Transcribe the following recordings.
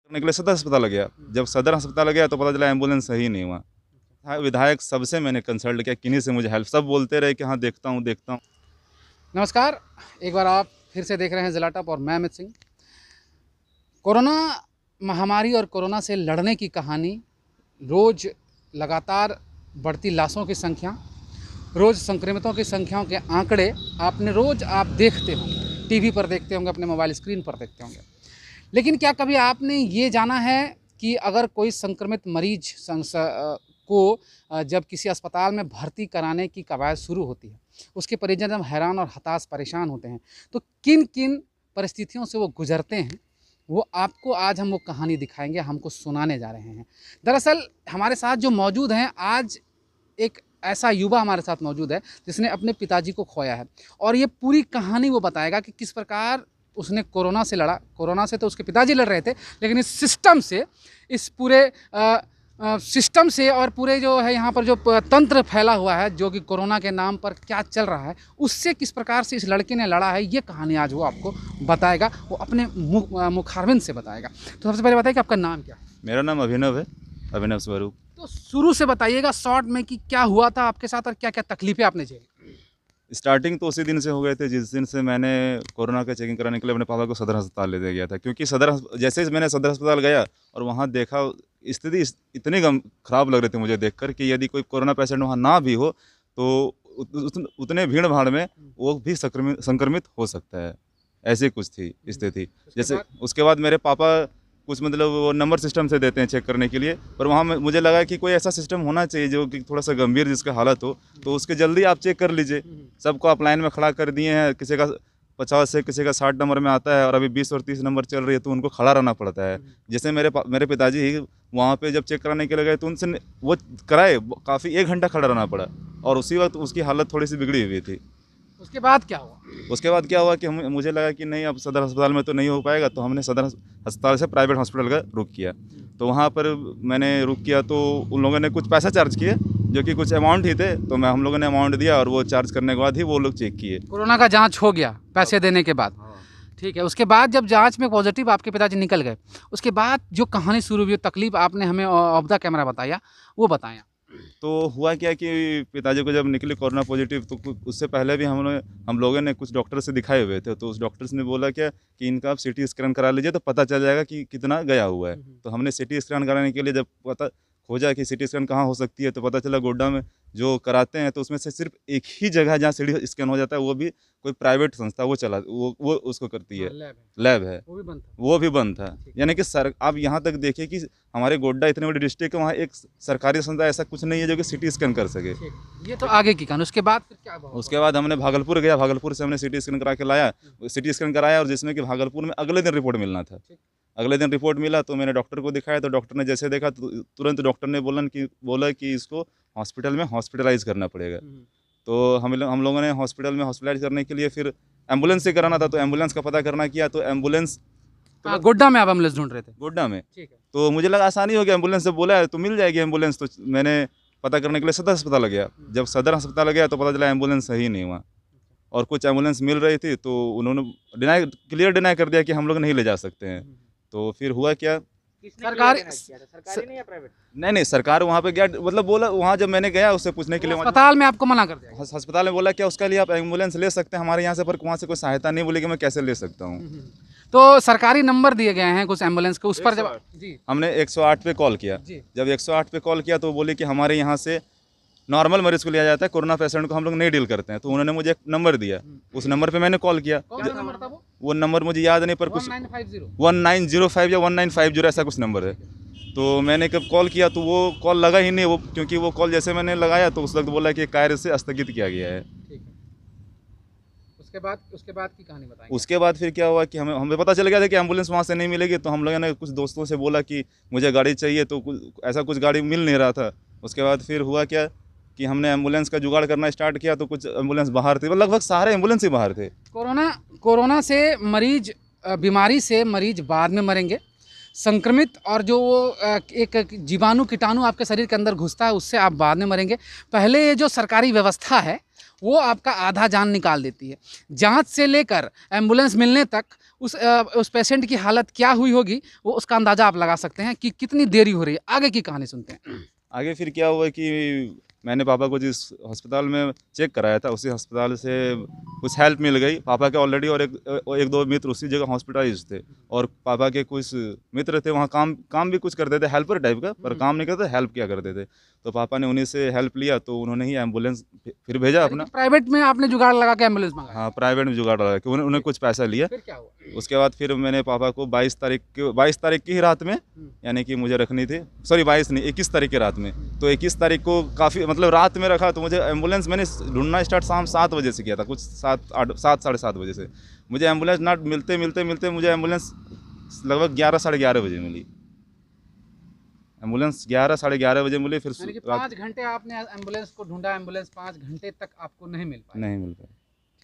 करने के लिए सदर अस्पताल गया। जब सदर अस्पताल गया तो पता चला एम्बुलेंस सही नहीं हुआ। हाँ, विधायक सबसे मैंने कंसल्ट किया, किन्हीं से मुझे हेल्प, सब बोलते रहे कि हाँ देखता हूँ देखता हूँ। नमस्कार, एक बार आप फिर से देख रहे हैं ज़िला टॉप और मैं अमित सिंह। कोरोना महामारी और कोरोना से लड़ने की कहानी, रोज़ लगातार बढ़ती लाशों की संख्या, रोज़ संक्रमितों की संख्याओं के आंकड़े आपने रोज़ आप देखते होंगे, टीवी पर देखते होंगे, अपने मोबाइल स्क्रीन पर देखते होंगे। लेकिन क्या कभी आपने ये जाना है कि अगर कोई संक्रमित मरीज को जब किसी अस्पताल में भर्ती कराने की कवायद शुरू होती है, उसके परिजन जब हैरान और हताश परेशान होते हैं, तो किन किन परिस्थितियों से वो गुजरते हैं, वो आपको आज हम वो कहानी दिखाएंगे, हमको सुनाने जा रहे हैं। दरअसल हमारे साथ जो मौजूद हैं, आज एक ऐसा युवा हमारे साथ मौजूद है जिसने अपने पिताजी को खोया है, और ये पूरी कहानी वो बताएगा कि किस प्रकार उसने कोरोना से लड़ा। कोरोना से तो उसके पिताजी लड़ रहे थे, लेकिन इस सिस्टम से, इस पूरे सिस्टम से और पूरे जो है यहाँ पर जो तंत्र फैला हुआ है, जो कि कोरोना के नाम पर क्या चल रहा है, उससे किस प्रकार से इस लड़के ने लड़ा है, ये कहानी आज वो आपको बताएगा, वो अपने मुखारबिन से बताएगा। तो सबसे पहले बताइए कि आपका नाम क्या है? मेरा नाम अभिनव है, अभिनव स्वरूप। तो शुरू से बताइएगा शॉर्ट में कि क्या हुआ था आपके साथ और क्या क्या तकलीफें आपने झेली। स्टार्टिंग तो उसी दिन से हो गए थे जिस दिन से मैंने कोरोना का चेकिंग कराने के लिए अपने पापा को सदर अस्पताल ले गया था। क्योंकि जैसे ही मैंने सदर अस्पताल गया और वहाँ देखा, स्थिति इतनी ख़राब लग रही थी मुझे देखकर कि यदि कोई कोरोना पेशेंट वहाँ ना भी हो तो उतने भीड़ भाड़ में वो भी संक्रमित हो सकता है। ऐसी कुछ थी स्थिति। जैसे उसके बाद मेरे पापा कुछ मतलब वो नंबर सिस्टम से देते हैं चेक करने के लिए, पर वहाँ मुझे लगा कि कोई ऐसा सिस्टम होना चाहिए जो कि थोड़ा सा गंभीर जिसका हालत हो, तो उसके जल्दी आप चेक कर लीजिए। सबको आप लाइन में खड़ा कर दिए हैं, किसी का 50 से किसी का 60 नंबर में आता है और अभी 20 और 30 नंबर चल रही है, तो उनको खड़ा रहना पड़ता है। जैसे मेरे पिताजी ही वहाँ पे जब चेक कराने के लिए गए तो उनसे वो कराए, काफ़ी 1 घंटा खड़ा रहना पड़ा, और उसी वक्त उसकी हालत थोड़ी सी बिगड़ी हुई थी। उसके बाद क्या हुआ? उसके बाद क्या हुआ कि मुझे लगा कि नहीं, अब सदर अस्पताल में तो नहीं हो पाएगा, तो हमने सदर अस्पताल से प्राइवेट हॉस्पिटल का रुख किया। तो वहाँ पर मैंने रुख किया तो उन लोगों ने कुछ पैसा चार्ज किए, जो कि कुछ अमाउंट ही थे, तो हम लोगों ने अमाउंट दिया और वो चार्ज करने के बाद ही वो लोग चेक किए। कोरोना का जांच हो गया पैसे देने के बाद? ठीक है। उसके बाद जब जांच में पॉजिटिव आपके पिताजी निकल गए, उसके बाद जो कहानी शुरू हुई, तकलीफ आपने हमें ऑफ द कैमरा बताया, वो बताएं। तो हुआ क्या कि पिताजी को जब निकली कोरोना पॉजिटिव, तो उससे पहले भी हम लोगों ने कुछ डॉक्टर से दिखाए हुए थे। तो उस डॉक्टर्स ने बोला क्या कि इनका आप सिटी स्कैन करा लीजिए तो पता चल जाएगा कि कितना गया हुआ है। तो हमने सिटी स्कैन कराने के लिए जब पता खोजा कि सिटी स्कैन कहाँ हो सकती है, तो पता चला गोड्डा में जो कराते हैं, तो उसमें से सिर्फ एक ही जगह जहाँ सिटी स्कैन हो जाता है, वो भी कोई प्राइवेट संस्था वो उसको करती है, लैब है, वो भी बंद था। यानी कि आप यहाँ तक देखिए कि हमारे गोड्डा इतनी बड़ी डिस्ट्रिक्ट है, वहाँ एक सरकारी संस्था ऐसा कुछ नहीं है जो कि सिटी स्कैन कर सके। ये तो आगे की कहानी। उसके बाद फिर क्या हुआ? उसके बाद हमने भागलपुर गया, भागलपुर से हमने सिटी स्कैन करा के लाया, सिटी स्कैन कराया, और जिसमें कि भागलपुर में अगले दिन रिपोर्ट मिलना था। अगले दिन रिपोर्ट मिला तो मैंने डॉक्टर को दिखाया, तो डॉक्टर ने जैसे देखा तो तुरंत डॉक्टर ने बोला कि इसको हॉस्पिटल में हॉस्पिटलाइज करना पड़ेगा। तो हम लोगों ने हॉस्पिटल में हॉस्पिटलाइज करने के लिए फिर एम्बुलेंस से कराना था, तो एम्बुलेंस का पता करना किया, तो एम्बुलेंस गोड्डा में आप एम्बुलेंस ढूंढ रहे थे? गोड्डा में। ठीक है। तो मुझे लगा आसानी हो गया, एम्बुलेंस से बोला है तो मिल जाएगी एम्बुलेंस। तो मैंने पता करने के लिए सदर अस्पताल गया। जब सदर अस्पताल गया तो पता चला एम्बुलेंस सही नहीं हुआ, और कुछ एम्बुलेंस मिल रही थी, तो उन्होंने क्लियर डिनाई कर दिया कि हम लोग नहीं ले जा सकते हैं। तो फिर हुआ क्या, सरकारी नहीं या प्राइवेट? नहीं सरकार वहाँ पे गया, मतलब बोला, वहाँ जब मैंने गया उससे पूछने के लिए, अस्पताल में आपको मना कर दिया? अस्पताल में बोला क्या उसका लिए आप एम्बुलेंस ले सकते हैं हमारे यहाँ से, पर वहाँ से कोई सहायता नहीं, बोले कि मैं कैसे ले सकता हूँ। तो सरकारी नंबर दिए गए हैं कुछ एम्बुलेंस के, उस पर जब हमने 108 पे कॉल किया। जब 108 पे कॉल किया तो बोले कि हमारे यहाँ से नॉर्मल मरीज को लिया जाता है, कोरोना पेशेंट को हम लोग नहीं डील करते हैं। तो उन्होंने मुझे एक नंबर दिया, उस नंबर पे मैंने कॉल किया। नंबर था वो नंबर मुझे याद नहीं, पर कुछ 1905 या 1950 ऐसा कुछ नंबर है। तो मैंने कब कॉल किया तो वो कॉल लगा ही नहीं, वो क्योंकि वो कॉल जैसे मैंने लगाया तो उस वक्त बोला कि कार्य से स्थगित किया गया है। उसके बाद की कहानी बताएं। उसके बाद फिर क्या हुआ कि हमें पता चल गया था कि एम्बुलेंस वहाँ से नहीं मिलेगी, तो हम लोगों ने कुछ दोस्तों से बोला कि मुझे गाड़ी चाहिए, तो ऐसा कुछ गाड़ी मिल नहीं रहा था। उसके बाद फिर हुआ क्या कि हमने एम्बुलेंस का जुगाड़ करना स्टार्ट किया, तो कुछ एम्बुलेंस बाहर थे, लगभग सारे एम्बुलेंस ही बाहर थे। कोरोना से मरीज, बीमारी से मरीज बाद में मरेंगे, संक्रमित और जो वो एक जीवाणु कीटाणु आपके शरीर के अंदर घुसता है, उससे आप बाद में मरेंगे। पहले ये जो सरकारी व्यवस्था है वो आपका आधा जान निकाल देती है। जांच से लेकर एम्बुलेंस मिलने तक उस पेशेंट की हालत क्या हुई होगी, वो उसका अंदाज़ा आप लगा सकते हैं कि कितनी देरी हो रही है। आगे की कहानी सुनते हैं। आगे फिर क्या हुआ कि मैंने पापा को जिस अस्पताल में चेक कराया था उसी अस्पताल से कुछ हेल्प मिल गई पापा के ऑलरेडी, और एक दो मित्र उसी जगह हॉस्पिटलाइज थे, और पापा के कुछ मित्र थे वहाँ काम भी कुछ करते थे, हेल्पर टाइप का, पर काम नहीं करते, हेल्प किया करते थे। तो पापा ने उन्हीं से हेल्प लिया, तो उन्होंने ही एम्बुलेंस फिर भेजा अपना। प्राइवेट में आपने जुगाड़ लगा के एम्बुलेंस मंगाया? हाँ, प्राइवेट में जुगाड़ लगा के उन्हें कुछ पैसा लिया। फिर क्या हुआ? उसके बाद फिर मैंने पापा को 22 तारीख की ही रात में, यानी कि मुझे रखनी थी, सॉरी 22 नहीं 21 तारीख की रात में, तो 21 तारीख को काफ़ी मतलब रात में रखा, तो मुझे एम्बुलेंस मैंने ढूंढना स्टार्ट शाम 7 बजे से किया था, कुछ 7 साढ़े 7 बजे से। मुझे एम्बुलेंस ना मिलते मुझे एम्बुलेंस लगभग 11 साढ़े 11 बजे मिली। एम्बुलेंस 11 साढ़े 11 बजे मिली। फिर 5 घंटे आपने एम्बुलेंस को ढूंढा, एम्बुलेंस 5 घंटे तक आपको नहीं मिल पाई? नहीं मिल पाई।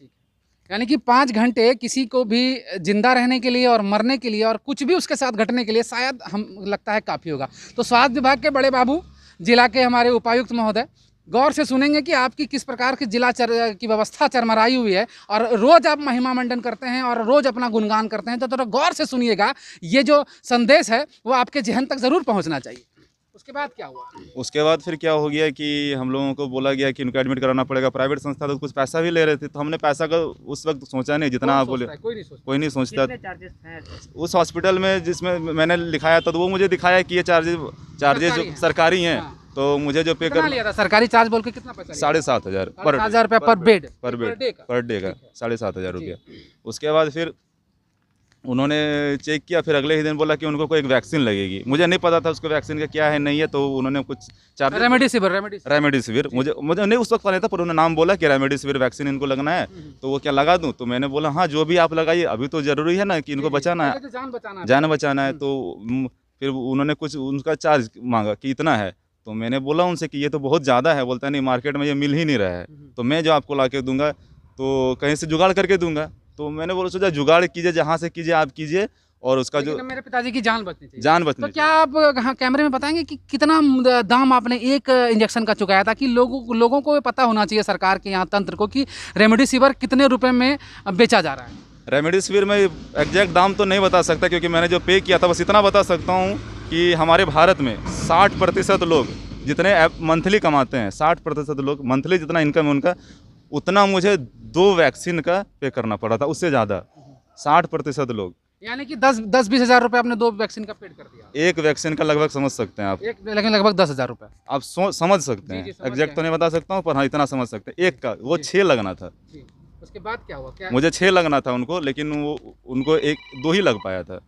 ठीक है, यानी कि 5 घंटे किसी को भी जिंदा रहने के लिए और मरने के लिए और कुछ भी उसके साथ घटने के लिए शायद हम लगता है काफ़ी होगा। तो स्वास्थ्य विभाग के बड़े बाबू, जिला के हमारे उपायुक्त महोदय, गौर से सुनेंगे कि आपकी किस प्रकार की जिला की व्यवस्था चरमराई हुई है, और रोज़ आप महिमा मंडन करते हैं और रोज़ अपना गुणगान करते हैं, तो थोड़ा गौर से सुनिएगा। ये जो संदेश है वो आपके जहन तक ज़रूर पहुंचना चाहिए। उसके बाद क्या हुआ? उसके बाद फिर क्या हो गया कि हम लोगों को बोला गया कि इनको एडमिट कराना पड़ेगा। प्राइवेट संस्था तो कुछ पैसा भी ले रहे थे, तो हमने पैसा का उस वक्त सोचा नहीं जितना आप बोले, कोई नहीं सोचता। उस हॉस्पिटल में जिसमें मैंने लिखाया था, तो वो मुझे दिखाया कि ये चार्जेज जो सरकारी हैं, तो मुझे जो पे कर लिया था सरकारी चार्ज बोल के कितना पैसा? 7,500 पर बेड पर डे का 7,500 रुपया। उसके बाद फिर उन्होंने चेक किया, फिर अगले ही दिन बोला कि उनको कोई एक वैक्सीन लगेगी। मुझे नहीं पता था उसको वैक्सीन का क्या है नहीं है, तो उन्होंने कुछ चार्ज रेमडेसिविर मुझे नहीं उस वक्त पता था, पर उन्होंने नाम बोला कि रेमडेसिविर वैक्सीन इनको लगना है, तो वो क्या लगा दूं? तो मैंने बोला हाँ जो भी आप लगाइए, अभी तो ज़रूरी है ना कि इनको बचाना है, जान बचाना है। तो फिर उन्होंने कुछ उनका चार्ज मांगा कि इतना है, तो मैंने बोला उनसे कि ये तो बहुत ज़्यादा है। बोलता नहीं, मार्केट में ये मिल ही नहीं रहा है, तो मैं जो आपको ला के दूंगा तो कहीं से जुगाड़ करके दूंगा। तो मैंने बोला सोचा जुगाड़ कीजिए, जहाँ से कीजिए आप कीजिए, और उसका जो मेरे पिताजी की जान बचनी चाहिए, जान बचनी। तो क्या आप हाँ कैमरे में बताएंगे कि कितना दाम आपने एक इंजेक्शन का चुकाया था, कि लोगों को पता होना चाहिए, सरकार के यहाँ तंत्र को, कि रेमडेसिविर कितने रुपए में बेचा जा रहा है? रेमडेसिविर में एग्जैक्ट दाम तो नहीं बता सकता, क्योंकि मैंने जो पे किया था बस इतना बता सकता हूँ कि हमारे भारत में 60% लोग जितने मंथली कमाते हैं, 60% लोग मंथली जितना इनकम है उनका, उतना मुझे 2 वैक्सीन का पे करना पड़ा था, उससे ज़्यादा 60% लोग, यानी कि 10-20 हज़ार रुपये आपने 2 वैक्सीन का पेड कर दिया। एक वैक्सीन का लगभग समझ सकते हैं आप, लेकिन लगभग 10,000 रुपये आप समझ सकते हैं। एग्जैक्ट तो नहीं बता सकता हूँ, पर हाँ इतना समझ सकते हैं। एक का वो 6 लगना था। उसके बाद क्या हुआ? क्या मुझे 6 लगना था उनको, लेकिन वो उनको 2 ही लग पाया था,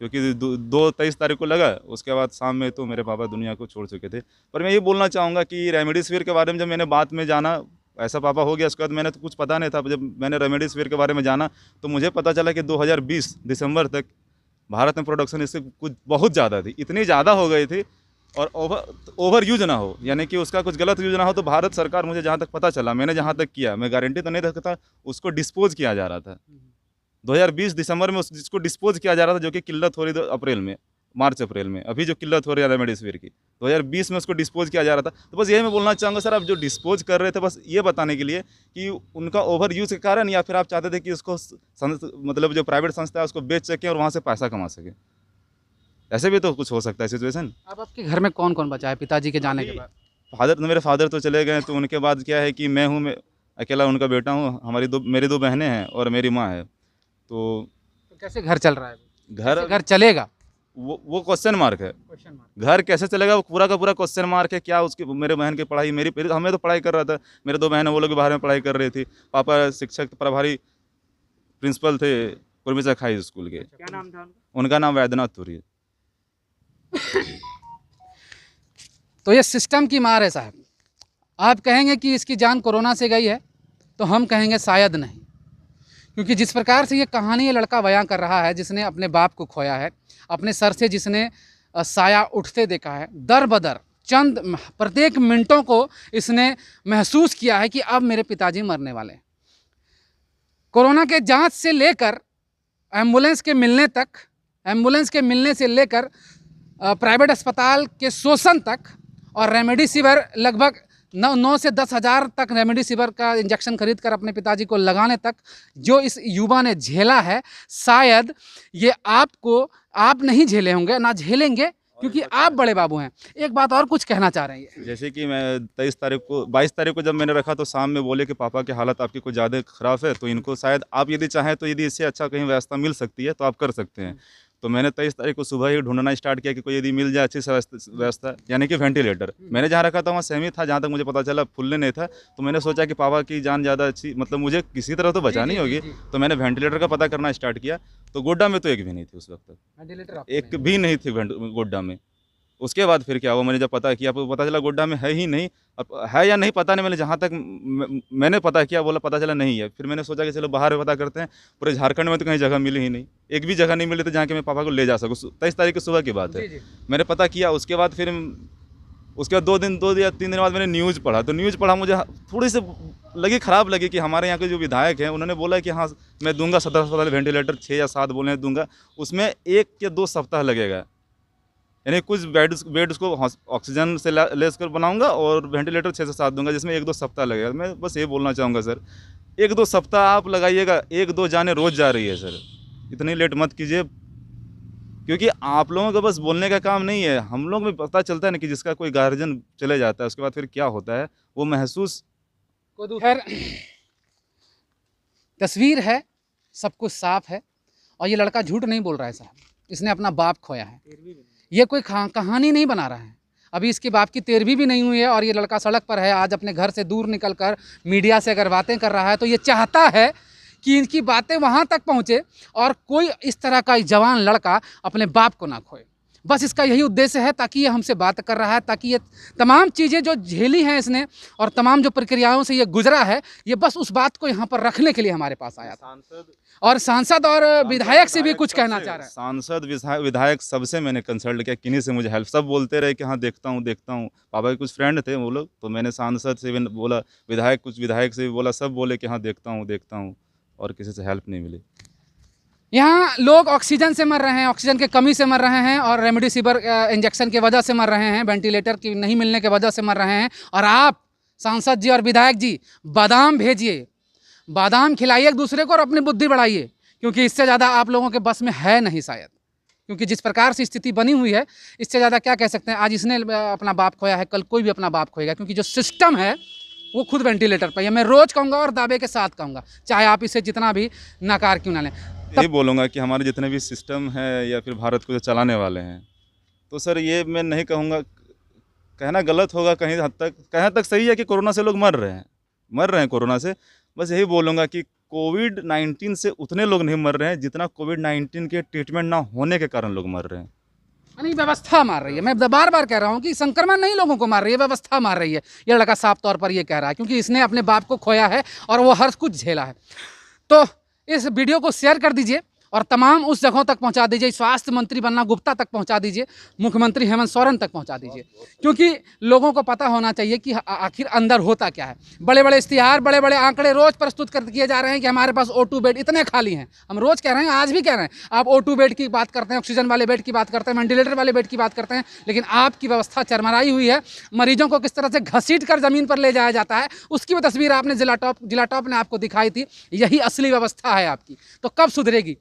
क्योंकि 23 तारीख को लगा। उसके बाद शाम में तो मेरे पापा दुनिया को छोड़ चुके थे। पर मैं ये बोलना चाहूँगा कि रेमडेसिविर के बारे में जब मैंने बाद में जाना, ऐसा पापा हो गया, उसके बाद मैंने तो कुछ पता नहीं था। जब मैंने रेमडेसिविर के बारे में जाना तो मुझे पता चला कि 2020 दिसंबर तक भारत में प्रोडक्शन इससे कुछ बहुत ज़्यादा थी, इतनी ज़्यादा हो गई थी, और ओवर यूज ना हो, यानी कि उसका कुछ गलत यूज ना हो, तो भारत सरकार, मुझे जहाँ तक पता चला, मैंने जहाँ तक किया, मैं गारंटी तो नहीं दे सकता, उसको डिस्पोज किया जा रहा था 2020 दिसंबर में, जिसको डिस्पोज किया जा रहा था, जो कि किल्लत हो रही थी मार्च अप्रैल में। अभी जो किल्लत हो रही है रेमडेसिविर की, 2020 में उसको डिस्पोज किया जा रहा था। तो बस यही मैं बोलना चाहूँगा सर, आप जो डिस्पोज कर रहे थे, बस ये बताने के लिए कि उनका ओवर यूज़ के कारण, या फिर आप चाहते थे कि उसको मतलब जो प्राइवेट संस्था है उसको बेच सकें और वहाँ से पैसा कमा सकें। ऐसे भी तो कुछ हो सकता है सिचुएशन। अब आपके घर में कौन कौन बचा है पिताजी के जाने के बाद? मेरे फादर तो चले गए, तो उनके बाद क्या है कि मैं अकेला उनका बेटा हूँ। मेरी 2 बहनें हैं और मेरी माँ है। तो कैसे घर चल रहा है? घर चलेगा वो क्वेश्चन मार्क है। घर कैसे चलेगा वो पूरा का पूरा क्वेश्चन मार्क है। क्या उसकी मेरे बहन की पढ़ाई, हमें तो पढ़ाई कर रहा था, मेरे 2 बहन वो लोग बाहर में पढ़ाई कर रही थी। पापा शिक्षक प्रभारी प्रिंसिपल थे कुर्मीचक हाई स्कूल के। क्या नाम था उनका? नाम वैद्यनाथ तुरी। तो ये सिस्टम की मार है साहब। आप कहेंगे कि इसकी जान कोरोना से गई है, तो हम कहेंगे शायद नहीं, क्योंकि जिस प्रकार से ये कहानी ये लड़का बयां कर रहा है, जिसने अपने बाप को खोया है, अपने सर से जिसने साया उठते देखा है, दर बदर चंद प्रत्येक मिनटों को इसने महसूस किया है कि अब मेरे पिताजी मरने वाले हैं। कोरोना के जांच से लेकर एम्बुलेंस के मिलने तक, एम्बुलेंस के मिलने से लेकर प्राइवेट अस्पताल के शोषण तक, और रेमडेसिविर लगभग 9 से 10 हज़ार तक रेमडेसिविर का इंजेक्शन खरीद कर अपने पिताजी को लगाने तक जो इस युवा ने झेला है, शायद ये आप नहीं झेले होंगे, ना झेलेंगे, क्योंकि आप बड़े बाबू हैं। एक बात और कुछ कहना चाह रहे हैं ये। जैसे कि मैं 22 तारीख को जब मैंने रखा तो शाम में बोले कि पापा की हालत आपकी कुछ ज़्यादा ख़राब है, तो इनको शायद आप यदि चाहें तो यदि इससे अच्छा कहीं व्यवस्था मिल सकती है तो आप कर सकते हैं। तो मैंने 23 तारीख को सुबह ही ढूंढना स्टार्ट किया कि कोई यदि मिल जाए अच्छी सी व्यवस्था, यानी कि वेंटिलेटर। मैंने जहाँ रखा था वहाँ सेमी था, जहाँ तक मुझे पता चला फुलने नहीं था। तो मैंने सोचा कि पापा की जान ज़्यादा अच्छी, मतलब मुझे किसी तरह तो बचानी होगी, तो मैंने वेंटिलेटर का पता करना स्टार्ट किया। तो गोड्डा में तो एक भी नहीं थी उस वक्त तक, वेंटिलेटर एक भी नहीं थी गोड्डा में। उसके बाद फिर क्या हुआ, मैंने जब पता किया तो पता चला गोड्डा में है ही नहीं। अब है या नहीं पता नहीं, मैंने जहाँ तक मैंने पता किया बोला पता चला नहीं है। फिर मैंने सोचा कि चलो बाहर में पता करते हैं। पूरे झारखंड में तो कहीं जगह मिली ही नहीं, एक भी जगह नहीं मिली तो जहाँ के मैं पापा को ले जा सकूँ। 23 तारीख की सुबह की बात है, मैंने पता किया। उसके बाद 2 या 3 दिन बाद मैंने न्यूज़ पढ़ा। तो न्यूज़ पढ़ा, मुझे थोड़ी सी ख़राब लगी कि हमारे यहाँ के जो विधायक हैं उन्होंने बोला कि हाँ मैं दूंगा सदर अस्पताल वेंटिलेटर 6 या 7 बोले दूंगा, उसमें 1 या 2 सप्ताह लगेगा। यानी कुछ बेड उसको ऑक्सीजन से लेस कर बनाऊंगा और वेंटिलेटर 6 से 7 दूंगा, जिसमें 1-2 सप्ताह लगेगा। मैं बस ये बोलना चाहूँगा सर, 1-2 सप्ताह आप लगाइएगा, 1-2 जाने रोज़ जा रही है सर, इतनी लेट मत कीजिए। क्योंकि आप लोगों का बस बोलने का काम नहीं है, हम लोग में पता चलता है ना कि जिसका कोई गार्जियन चले जाता है उसके बाद फिर क्या होता है वो महसूस। खैर, तस्वीर है, सब कुछ साफ है, और ये लड़का झूठ नहीं बोल रहा है साहब, इसने अपना बाप खोया है। ये कोई कहानी नहीं बना रहा है। अभी इसके बाप की 13वीं भी नहीं हुई है और ये लड़का सड़क पर है। आज अपने घर से दूर निकलकर मीडिया से अगर बातें कर रहा है तो ये चाहता है कि इनकी बातें वहाँ तक पहुँचे और कोई इस तरह का जवान लड़का अपने बाप को ना खोए। बस इसका यही उद्देश्य है, ताकि ये हमसे बात कर रहा है, ताकि ये तमाम चीज़ें जो झेली हैं इसने और तमाम जो प्रक्रियाओं से ये गुजरा है, ये बस उस बात को यहाँ पर रखने के लिए हमारे पास आया था। और सांसद और विधायक से भी कुछ कहना चाह रहा है। सांसद विधायक सबसे मैंने कंसल्ट किया, किन्हीं से मुझे हेल्प, सब बोलते रहे कि हाँ देखता हूँ। पापा के कुछ फ्रेंड थे वो लोग, तो मैंने सांसद से भी बोला, कुछ विधायक से भी बोला, सब बोले कि हाँ देखता हूँ, और किसी से हेल्प नहीं मिली। यहाँ लोग ऑक्सीजन से मर रहे हैं, ऑक्सीजन की कमी से मर रहे हैं, और रेमडेसिविर इंजेक्शन की वजह से मर रहे हैं, वेंटिलेटर की नहीं मिलने की वजह से मर रहे हैं। और आप सांसद जी और विधायक जी बादाम भेजिए, बादाम खिलाइए एक दूसरे को और अपनी बुद्धि बढ़ाइए, क्योंकि इससे ज़्यादा आप लोगों के बस में है नहीं शायद। क्योंकि जिस प्रकार से स्थिति बनी हुई है, इससे ज़्यादा क्या कह सकते हैं। आज इसने अपना बाप खोया है, कल कोई भी अपना बाप खोएगा, क्योंकि जो सिस्टम है वो खुद वेंटिलेटर पर है। मैं रोज़ कहूँगा और दावे के साथ कहूँगा, चाहे आप इसे जितना भी नकार क्यों ना लें। यही बोलूँगा कि हमारे जितने भी सिस्टम है या फिर भारत को जो चलाने वाले हैं, तो सर ये मैं नहीं कहूँगा, कहना गलत होगा, कहीं हद तक कहना तक सही है कि कोरोना से लोग मर रहे हैं कोरोना से। बस यही बोलूँगा कि कोविड-19 से उतने लोग नहीं मर रहे हैं जितना कोविड-19 के ट्रीटमेंट ना होने के कारण लोग मर रहे हैं। नहीं, व्यवस्था मार रही है। मैं बार बार कह रहा हूँ कि संक्रमण नहीं लोगों को मार रही है, व्यवस्था मार रही है। ये लड़का साफ तौर पर ये कह रहा है, क्योंकि इसने अपने बाप को खोया है और वो हर कुछ झेला है। तो इस वीडियो को शेयर कर दीजिए और तमाम उस जगहों तक पहुंचा दीजिए। स्वास्थ्य मंत्री बन्ना गुप्ता तक पहुंचा दीजिए, मुख्यमंत्री हेमंत सोरेन तक पहुंचा दीजिए, क्योंकि लोगों को पता होना चाहिए कि आखिर अंदर होता क्या है। बड़े बड़े इश्तिहार, बड़े बड़े आंकड़े रोज़ प्रस्तुत कर किए जा रहे हैं कि हमारे पास O2 बेड इतने खाली हैं। हम रोज़ कह रहे हैं, आज भी कह रहे हैं। आप O2 बेड की बात करते हैं, ऑक्सीजन वाले बेड की बात करते हैं, वेंटिलेटर वाले बेड की बात करते हैं, लेकिन आपकी व्यवस्था चरमराई हुई है। मरीजों को किस तरह से घसीट कर ज़मीन पर ले जाया जाता है, उसकी भी तस्वीर आपने जिला टॉप ने आपको दिखाई थी। यही असली व्यवस्था है आपकी। तो कब सुधरेगी?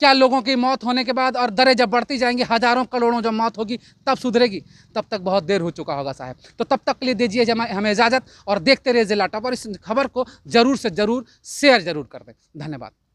क्या लोगों की मौत होने के बाद और दरें जब बढ़ती जाएंगी, हज़ारों करोड़ों जब मौत होगी, तब सुधरेगी? तब तक बहुत देर हो चुका होगा साहब। तो तब तक के लिए दीजिए हमें इजाज़त और देखते रहिए जिला टॉप, और इस खबर को ज़रूर से ज़रूर शेयर ज़रूर कर दें। धन्यवाद।